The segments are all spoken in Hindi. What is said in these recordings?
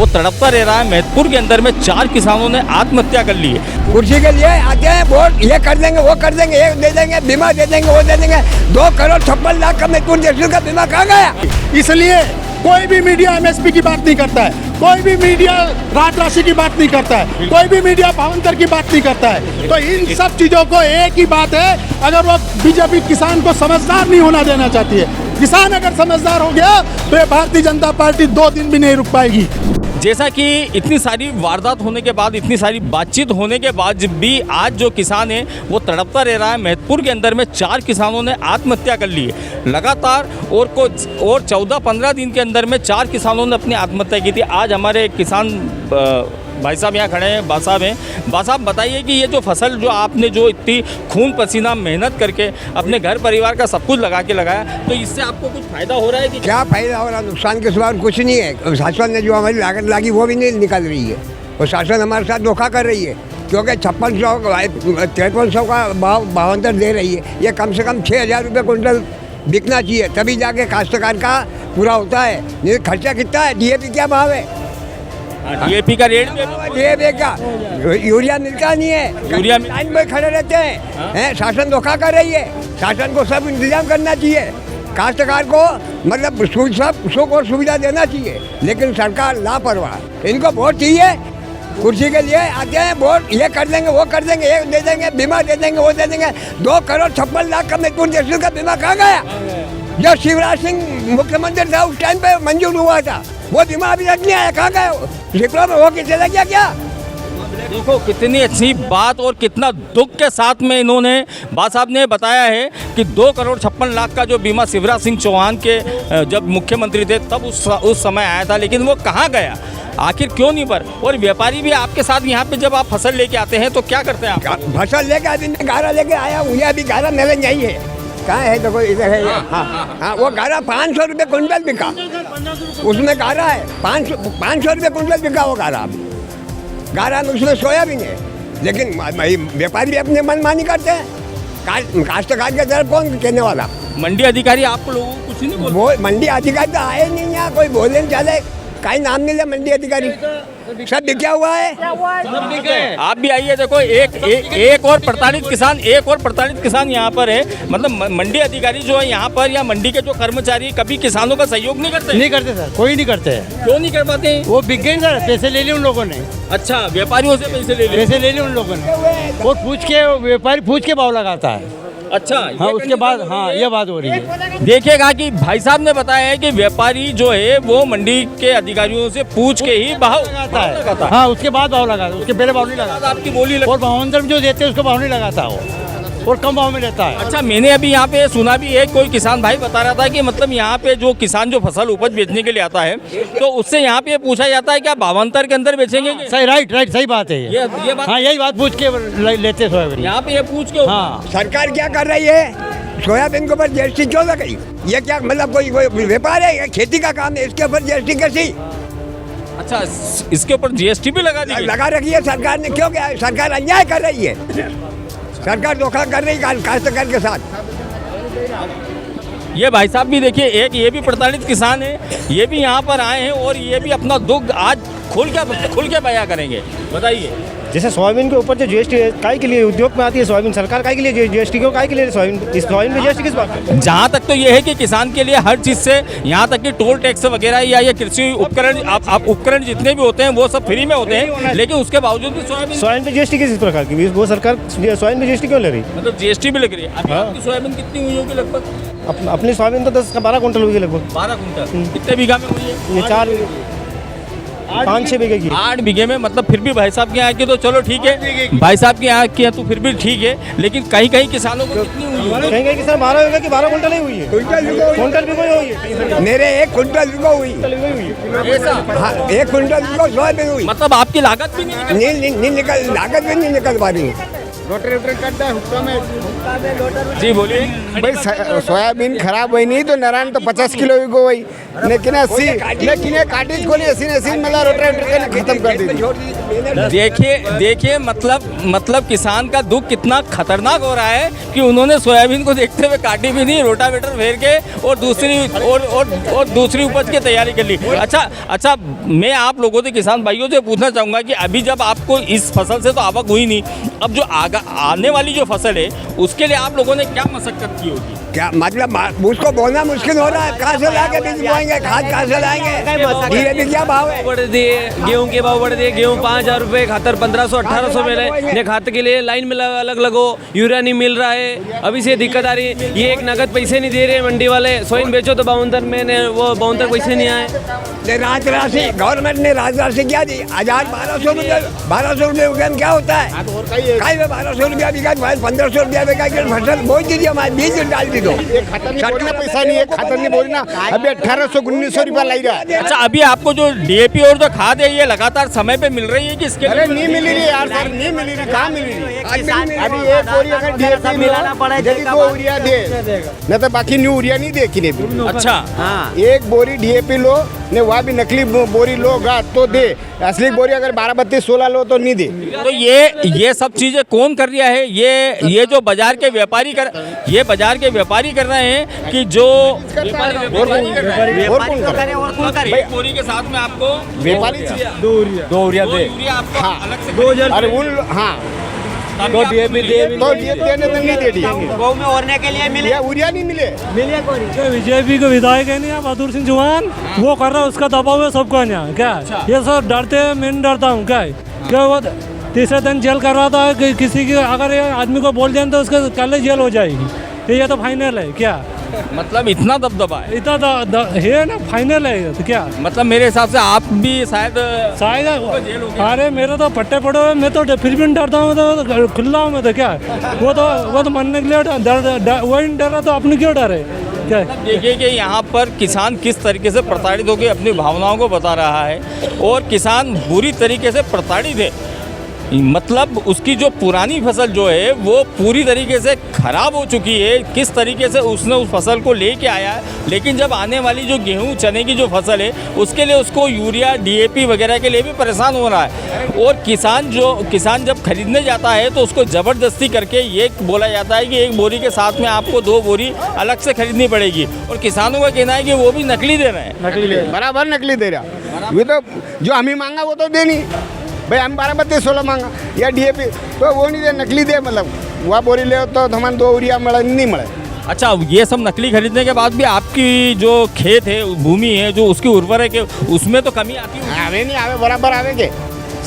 वो तड़पता रह रहा है। महतपुर के अंदर में 4 किसानों ने आत्महत्या कर ली है। कुर्सी के लिए आते हैं, वोट ये कर देंगे वो कर देंगे, ये दे देंगे, बीमा दे देंगे वो दे देंगे। 2,56,00,000 का महतपुर जैसलमेर का बीमा कहाँ गया? इसलिए कोई भी मीडिया एमएसपी की बात नहीं करता है, कोई भी मीडिया रात राशि की बात नहीं करता है, कोई भी मीडिया भावंतर की बात नहीं करता है। तो इन सब चीजों को एक ही बात है, अगर वो बीजेपी किसान को समझदार नहीं होना देना चाहती है। किसान अगर समझदार हो गया तो ये भारतीय जनता पार्टी 2 दिन भी नहीं रुक पाएगी। जैसा कि इतनी सारी वारदात होने के बाद, इतनी सारी बातचीत होने के बाद भी आज जो किसान है वो तड़पता रह रहा है। महतपुर के अंदर में 4 किसानों ने आत्महत्या कर ली है लगातार, और 14-15 दिन के अंदर में 4 किसानों ने अपनी आत्महत्या की थी। आज हमारे किसान भाई साहब यहाँ खड़े हैं, बा साहब हैं। बा साहब बताइए कि ये जो फसल जो आपने जो इतनी खून पसीना मेहनत करके अपने घर परिवार का सब कुछ लगा के लगाया, तो इससे आपको कुछ फायदा हो रहा है कि क्या फायदा हो रहा है? नुकसान के सिवा कुछ नहीं है। शासन ने जो हमारी लागत लगी वो भी नहीं निकल रही है, और शासन हमारे साथ धोखा कर रही है, क्योंकि 5600-5300 का भाव भावांतर दे रही है। ये कम से कम 6,000 रुपये कुंटल बिकना चाहिए, तभी जाके काश्तकार का पूरा होता है। नहीं खर्चा कितना है? डीएपी क्या भाव है? डीएपी का रेट डीएपी का यूरिया मिलता नहीं है, यूरिया लाइन में खड़े रहते हैं। शासन धोखा कर रही है। शासन को सब इंतजाम करना चाहिए, काश्तकार को मतलब सब सुख और सुविधा देना चाहिए, लेकिन सरकार लापरवाह। इनको वोट चाहिए, कुर्सी के लिए आते हैं, वोट ये कर देंगे वो कर देंगे, ये दे देंगे, बीमा दे देंगे वो दे देंगे। 2,56,00,000 का महतपुर जैसलमेर का बीमा कहाँ गया? जो शिवराज सिंह मुख्यमंत्री था उस टाइम पे मंजूर हुआ था, वो बीमा अभी तक नहीं आया। कहाँ गए? शिकवा में हो के चला गया क्या? देखो कितनी अच्छी बात और कितना दुख के साथ में इन्होंने बा साहब ने बताया है कि 2,56,00,000 का जो बीमा शिवराज सिंह चौहान के जब मुख्यमंत्री थे तब उस समय आया था, लेकिन वो कहाँ गया, आखिर क्यों नहीं पर? और व्यापारी भी आपके साथ यहाँ पे जब आप फसल लेके आते हैं तो क्या करते हैं आप? फसल लेके आते हैं, गारा लेके आया, मुझे अभी गारा मिल नहीं है। कहाँ है? देखो इधर है। हाँ, वो गारा 500 रुपये कुंटल बिका, उसमें गारा है 500 रुपये कुंटल बिका वो गारा। गारा में उसमें सोयाबीन है, लेकिन व्यापारी भी अपने मनमानी करते हैं। काश्तकार के तरफ कौन कहने वाला? मंडी अधिकारी आप लोगों को कुछ नहीं बोल? वो मंडी अधिकारी तो आए नहीं यहाँ, कोई बोले नहीं चले, कहीं नाम नहीं ले मंडी अधिकारी, सब बिका हुआ है। आप भी आइए, देखो एक और प्रताड़ित किसान यहाँ पर है। मतलब मंडी अधिकारी जो है यहाँ पर या मंडी के जो कर्मचारी कभी किसानों का सहयोग नहीं करते? नहीं करते सर, कोई नहीं करते हैं। क्यों नहीं कर पाते? वो बिक गए सर, पैसे ले लिए उन लोगों ने। अच्छा, व्यापारियों से पैसे ले लिए उन लोगों ने, और व्यापारी पूछ के भाव लगाता है। अच्छा, हाँ, उसके बाद हाँ ये बात हो रही है। देखिएगा कि भाई साहब ने बताया है कि व्यापारी जो है वो मंडी के अधिकारियों से पूछ के ही भाव लगाता है। हाँ, उसके बाद भाव लगाता है, उसके पहले भाव नहीं लगाता। आपकी बोली और भावांतर जो देते हैं उसको भाव नहीं लगाता वो, और कम भाव में लेता है। अच्छा, मैंने अभी यहाँ पे सुना भी है, कोई किसान भाई बता रहा था कि मतलब यहाँ पे जो किसान जो फसल उपज बेचने के लिए आता है तो उससे यहाँ पे पूछा जाता है क्या भावांतर के अंदर बेचेंगे? सही, राइट, सही बात है ये बात। हाँ, यही बात पूछ के लेते सोयाबीन यहाँ पे ये पूछ के। हाँ, सरकार क्या कर रही है? सोयाबीन के ऊपर जीएसटी क्यों लगाई? ये क्या मतलब कोई व्यापार है? खेती का काम है, इसके ऊपर जीएसटी कैसी? अच्छा, इसके ऊपर जीएसटी भी लगा रखी है सरकार ने। क्यों? क्या सरकार अन्याय कर रही है, सरकार धोखा कर रही है काश्तकार के साथ। ये भाई साहब भी देखिए, एक ये भी प्रताड़ित किसान है, ये भी यहाँ पर आए हैं और ये भी अपना दुख आज खुल के बयां करेंगे। बताइए। जैसे सोयाबीन के ऊपर जो जीएसटी काय के लिए उद्योग में आती है, सोयाबीन सरकार काय के लिए जीएसटी क्यों, काय के लिए सोयाबीन में जीएसटी किस बात? जहाँ तक तो ये है कि किसान के लिए हर चीज़ से, यहाँ तक कि टोल टैक्स वगैरह या ये कृषि उपकरण आप उपकरण जितने भी होते हैं वो सब फ्री में होते हैं, लेकिन उसके बावजूद भी सोयाबीन पे जीएसटी किस प्रकार की? वो सरकार सोयाबीन पे जीएसटी क्यों ले रही? मतलब जीएसटी भी लग रही है। आपकी सोयाबीन कितनी हुई होगी लगभग? अपनी सोयाबीन तो 10-12 कुंटल हुई लगभग। 12 कुंटल कितने बीघा में हुई है? ये 5-6 बीघे की। 8 बीघे में, मतलब फिर भी भाई साहब के यहाँ की तो चलो ठीक है, भाई साहब के यहाँ की तो फिर भी ठीक है, लेकिन कहीं किसानों को कितनी हुई है? कहीं किसान 12 बीघे की 12 कुंटल ही हुई है। कुंटल भी कोई हुई है? मेरे 1 कुंटल भी हुई। ऐसा? हाँ, 1 कुंटल सोयाबीन हुई। मतलब आपकी लागत भी नहीं निकल लागत भी नहीं निकल पा रही। रोटर वोटर करता है हुक्का में जी बोलिए। भाई सोयाबीन खराब हुई नहीं तो नारायण तो 50 किलो भी गो हुई लेकिन 80 लेकिन ये काटी को नहीं 80 मतलब रोटर वोटर खत्म कर दी। देखिए मतलब किसान का दुख कितना खतरनाक हो रहा है कि उन्होंने सोयाबीन को देखते हुए काटी भी नहीं, रोटावेटर फेर के और दूसरी उपज की तैयारी कर ली। अच्छा मैं आप लोगों से किसान भाइयों से पूछना चाहूँगा कि अभी जब आपको इस फसल से तो आवक हुई नहीं, अब जो आने वाली जो फसल है उसके लिए आप लोगों ने क्या मशक्कत की होगी? क्या मतलब उसको बोलना मुश्किल हो रहा है, कहाँ से लाके बीज बोएंगे, खाद कहाँ से लाएंगे, धीरे क्या भाव है? बढ़ दिए, गेहूं के भाव बढ़ दिए, गेहूं 5,000 रुपये, खातर 1500-1800 मिल रहे हैं। खाद के लिए लाइन में अलग लगो, यूरिया नहीं मिल रहा है, अभी से दिक्कत आ रही है। ये एक नगद पैसे नहीं दे रहे मंडी वाले, सोइन बेचो तो 52 में वो 52 पैसे नहीं आए। राज राशि गवर्नमेंट ने राज राशि क्या दी? 1200 रुपये क्या होता है? 1200 रुपया बिका, 1500 रुपया बिका, फसल बोई दीजिए, हमारे बीज डाल दी दो। पैसा नहीं है, खातर नहीं बोली ना, अभी 1800-1900 रुपया लाई रहा है। अच्छा अभी आपको जो डीएपी और जो खाद है ये लगातार समय पे मिल रही है कि इसके अरे नहीं मिल रही यार सर, नहीं मिल रही, कहाँ मिल रही? अभी एक बोरी अगर डीएपी मिलाना पड़ा है जल्दी 2 यूरिया दे, नहीं तो बाकी न्यू यूरिया नहीं दे किने भी। अच्छा हाँ, एक बोरी डीएपी लो ने वहाँ भी नकली बोरी लोगा तो दे, असली बोरी अगर 12-32-16 लो तो नहीं दे। तो ये सब चीजें कौन कर रहा है? ये जो बाजार के व्यापारी कर रहे हैं कि जो व्यापारी बोरी के साथ में आपको व्यापारी 2 यूरिया दे, हाँ अलग से अरे उन हाँ तो डीएपी देने तो नहीं दे दिया, गाँव में ओरने के लिए मिले, यूरिया नहीं मिले। बीजेपी के विधायक है नहीं बहादुर सिंह चौहान, वो कर रहा है, उसका दबाव है सबको यहाँ। क्या ये सब डरते हैं, मैं नहीं डरता हूँ। क्या वो तीसरे दिन जेल करवाता है कि किसी की अगर ये आदमी को बोल दें तो उसके कल जेल हो जाएगी, ये तो फाइनल है। क्या मतलब इतना दबदबा है? इतना है ना, फाइनल है। तो क्या मतलब मेरे हिसाब से आप भी शायद अरे मेरे तो पट्टे पड़े हुए, मैं तो फिर भी नहीं डरता हूँ, तो खुला हूँ मैं। तो क्या वो तो मरने के लिए वही नहीं डर रहा, तो अपने क्यों डरे? क्या देखिए कि यहाँ पर किसान किस तरीके से प्रताड़ित होकर अपनी भावनाओं को बता रहा है और किसान बुरी तरीके से प्रताड़ित है। मतलब उसकी जो पुरानी फसल जो है वो पूरी तरीके से ख़राब हो चुकी है। किस तरीके से उसने उस फसल को लेके आया है, लेकिन जब आने वाली जो गेहूं चने की जो फसल है उसके लिए उसको यूरिया डीएपी वगैरह के लिए भी परेशान हो रहा है। और किसान जब खरीदने जाता है तो उसको ज़बरदस्ती करके ये बोला जाता है कि एक बोरी के साथ में आपको 2 बोरी अलग से खरीदनी पड़ेगी, और किसानों का कहना है कि वो भी नकली दे रहे हैं। बराबर नकली दे रहा, ये तो जो हमें मांगा वो तो दे नहीं भाई, हम 12-32-16 मांगा या डीएपी तो वो नहीं दे, नकली दे। मतलब वह बोरी ले तो हमारे 2 यूरिया मिले नहीं मिले। अच्छा ये सब नकली खरीदने के बाद भी आपकी जो खेत है, भूमि है, जो उसकी उर्वरक है, उसमें तो कमी आती है? आवे नहीं आवे, बराबर आवेंगे,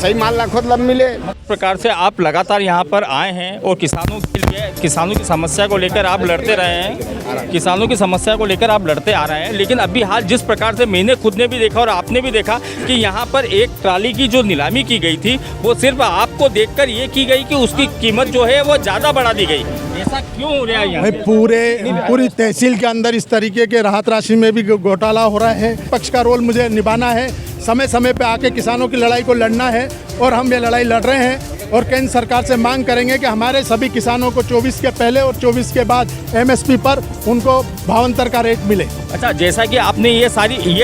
सही माल लाखों लब मिले। इस प्रकार से आप लगातार यहाँ पर आए हैं और किसानों के लिए, किसानों की समस्या को लेकर आप लड़ते रहे हैं, किसानों की समस्या को लेकर आप लड़ते आ रहे हैं। लेकिन अभी हाल जिस प्रकार से मैंने खुद ने भी देखा और आपने भी देखा कि यहाँ पर एक ट्राली की जो नीलामी की गई थी वो सिर्फ आपको देखकर ये की गई कि उसकी कीमत जो है वो ज़्यादा बढ़ा दी गई। ऐसा क्यों हो रहा है यहाँ? पूरी तहसील के अंदर इस तरीके के राहत राशि में भी घोटाला हो रहा है। पक्ष का रोल मुझे निभाना है, समय समय पे आके किसानों की लड़ाई को लड़ना है, और हम ये लड़ाई लड़ रहे हैं। और केंद्र सरकार से मांग करेंगे कि हमारे सभी किसानों को 24 के पहले और 24 के बाद एमएसपी पर उनको भावांतर का रेट मिले। अच्छा जैसा कि आपने ये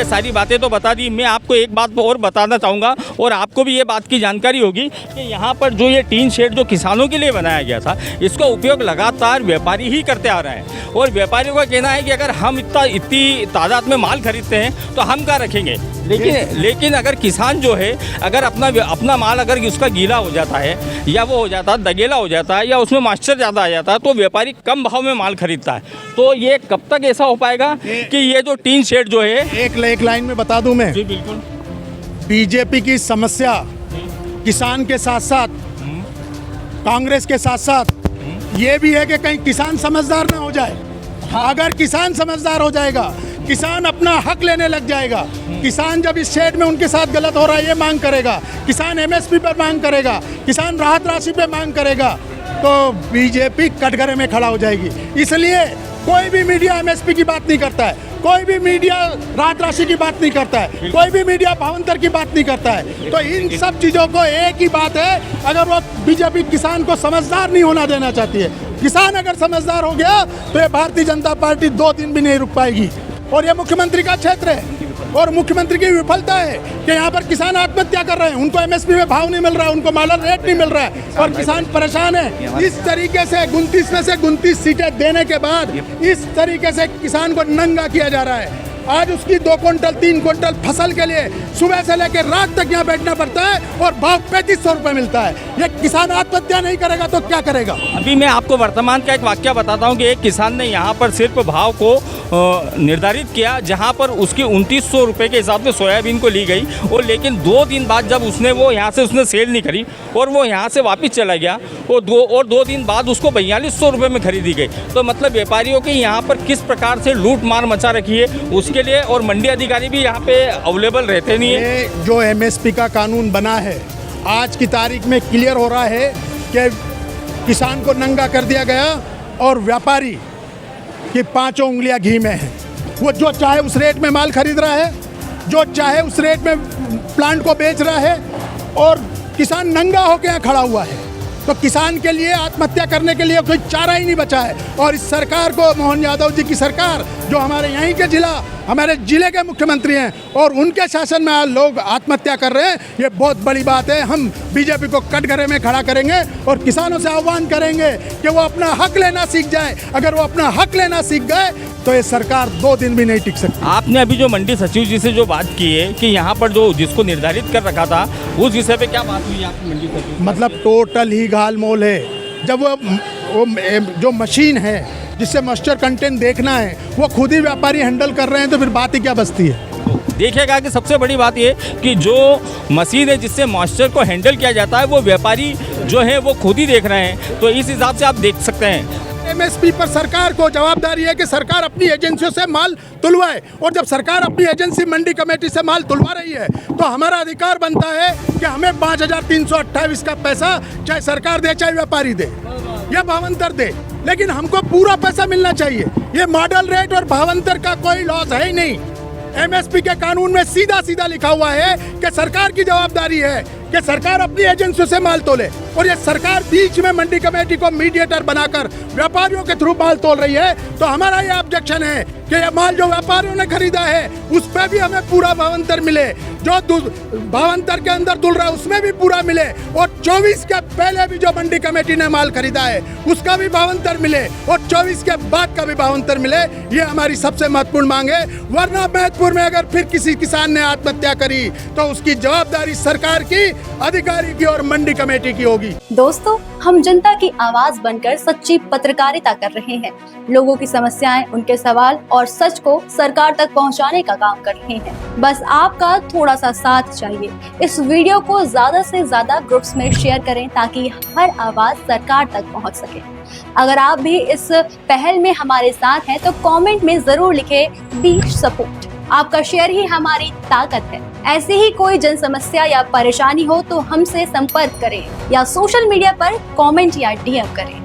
सारी बातें तो बता दी, मैं आपको एक बात और बताना चाहूँगा और आपको भी ये बात की जानकारी होगी कि यहाँ पर जो ये टीन शेड जो किसानों के लिए बनाया गया था, इसका उपयोग लगातार व्यापारी ही करते आ रहे हैं। और व्यापारियों का कहना है कि अगर हम इतनी तादाद में माल खरीदते हैं तो हम कहाँ रखेंगे। लेकिन अगर किसान जो है, अगर अपना माल अगर उसका गीला हो जाता है या वो हो जाता है दगेला हो जाता है या उसमें मॉइस्चर ज़्यादा आ जाता है तो व्यापारी कम भाव में माल खरीदता है। तो ये कब तक ऐसा हो पाएगा कि ये जो टीन शेड जो है एक लाइन में बता दूं मैं, जी बिल्कुल, बीजेपी की समस्या किसान के साथ साथ कांग्रेस के साथ साथ ये भी है कि कहीं किसान समझदार ना हो जाए। अगर किसान समझदार हो जाएगा, किसान अपना हक लेने लग जाएगा, किसान जब इस शेड में उनके साथ गलत हो रहा है ये मांग करेगा, किसान एमएसपी पर मांग करेगा, किसान राहत राशि पे मांग करेगा, तो बीजेपी कटघरे में खड़ा हो जाएगी। इसलिए कोई भी मीडिया एमएसपी की बात नहीं करता है, कोई भी मीडिया राहत राशि की बात नहीं करता है, कोई भी मीडिया भावांतर की बात नहीं करता है। तो इन सब चीज़ों को एक ही बात है, अगर वो बीजेपी किसान को समझदार नहीं होना देना चाहती है, किसान अगर समझदार हो गया तो ये भारतीय जनता पार्टी 2 दिन भी नहीं रुक पाएगी। और ये मुख्यमंत्री का क्षेत्र है और मुख्यमंत्री की विफलता है कि यहाँ पर किसान आत्महत्या कर रहे हैं, उनको एमएसपी में भाव नहीं मिल रहा है, उनको मॉडल रेट नहीं मिल रहा है और किसान परेशान है। इस तरीके से 29 में से 29 सीटें देने के बाद इस तरीके से किसान को नंगा किया जा रहा है। आज उसकी 2 क्विंटल 3 क्विंटल फसल के लिए सुबह से लेकर रात तक यहाँ बैठना पड़ता है और भाव 3500 रुपये मिलता है। ये किसान आत्महत्या नहीं करेगा तो क्या करेगा? अभी मैं आपको वर्तमान का एक वाक्य बताता हूँ कि एक किसान ने यहाँ पर सिर्फ भाव को निर्धारित किया, जहाँ पर उसकी 2900 रुपये के हिसाब से सोयाबीन को ली गई और लेकिन 2 दिन बाद जब उसने वो यहाँ से उसने सेल नहीं करी और वो यहाँ से वापस चला गया और 2 दिन बाद उसको 4200 रुपये में खरीदी गई। तो मतलब व्यापारियों की यहाँ पर किस प्रकार से लूट मार मचा रखी है उसके लिए, और मंडी अधिकारी भी यहाँ पे अवेलेबल रहते नहीं है। ये जो एमएसपी का कानून बना है आज की तारीख में क्लियर हो रहा है कि किसान को नंगा कर दिया गया और व्यापारी की 5 उंगलियां घी में है। वो जो चाहे उस रेट में माल खरीद रहा है, जो चाहे उस रेट में प्लांट को बेच रहा है और किसान नंगा होकर यहाँ खड़ा हुआ है। तो किसान के लिए आत्महत्या करने के लिए कोई चारा ही नहीं बचा है। और इस सरकार को, मोहन यादव जी की सरकार, जो हमारे यहीं के हमारे जिले के मुख्यमंत्री हैं और उनके शासन में आज लोग आत्महत्या कर रहे हैं, ये बहुत बड़ी बात है। हम बीजेपी को कटघरे में खड़ा करेंगे और किसानों से आह्वान करेंगे कि वो अपना हक लेना सीख जाए। अगर वो अपना हक लेना सीख गए तो ये सरकार 2 दिन भी नहीं टिक सकती। आपने अभी जो मंडी सचिव जी से जो बात की है कि यहाँ पर जो जिसको निर्धारित कर रखा था उस विषय पे क्या बात हुई आपकी मंडी सचिव? मतलब टोटल ही घालमोल है। जब वो जो मशीन है जिससे मॉइस्चर कंटेंट देखना है वो खुद ही व्यापारी हैंडल कर रहे हैं तो फिर बात ही क्या बचती है? देखिएगा कि सबसे बड़ी बात ये कि जो मशीन है जिससे मॉइस्चर को हैंडल किया जाता है वो व्यापारी जो है वो खुद ही देख रहे हैं। तो इस हिसाब से आप देख सकते हैं एमएसपी पर सरकार को जवाबदारी है कि सरकार अपनी एजेंसियों से माल तुलवाए और जब सरकार अपनी एजेंसी मंडी कमेटी से माल तुलवा रही है तो हमारा अधिकार बनता है कि हमें 5328 का पैसा चाहे सरकार दे चाहे व्यापारी दे या भावांतर दे, लेकिन हमको पूरा पैसा मिलना चाहिए। ये मॉडल रेट और भावांतर का कोई लॉस है ही नहीं। एमएसपी के कानून में सीधा सीधा लिखा हुआ है कि सरकार की जवाबदारी है कि सरकार अपनी एजेंसियों से माल तोले और ये सरकार बीच में मंडी कमेटी को मीडिएटर बनाकर व्यापारियों के थ्रू माल तोल रही है। तो हमारा ये ऑब्जेक्शन है कि ये माल जो व्यापारियों ने खरीदा है उस पर भी हमें पूरा भावांतर मिले, जो भावांतर के अंदर तुल रहा है उसमें भी पूरा मिले और 24 के पहले भी जो मंडी कमेटी ने माल खरीदा है उसका भी भावांतर मिले और 24 के बाद का भी भावांतर मिले। ये हमारी सबसे महत्वपूर्ण मांग है। वरना महत्वपूर्ण में अगर फिर किसी किसान ने आत्महत्या करी तो उसकी जवाबदारी सरकार की, अधिकारी की और मंडी कमेटी की होगी। दोस्तों, हम जनता की आवाज बनकर सच्ची पत्रकारिता कर रहे हैं। लोगों की समस्याएं, उनके सवाल और सच को सरकार तक पहुंचाने का काम कर रहे हैं। बस आपका थोड़ा सा साथ चाहिए। इस वीडियो को ज्यादा से ज्यादा ग्रुप्स में शेयर करें ताकि हर आवाज सरकार तक पहुंच सके। अगर आप भी इस पहल में हमारे साथ हैं तो कमेंट में जरूर लिखें बी सपोर्ट। आपका शेयर ही हमारी ताकत है। ऐसी ही कोई जन समस्या या परेशानी हो तो हमसे संपर्क करें या सोशल मीडिया पर कमेंट या डीएम करें।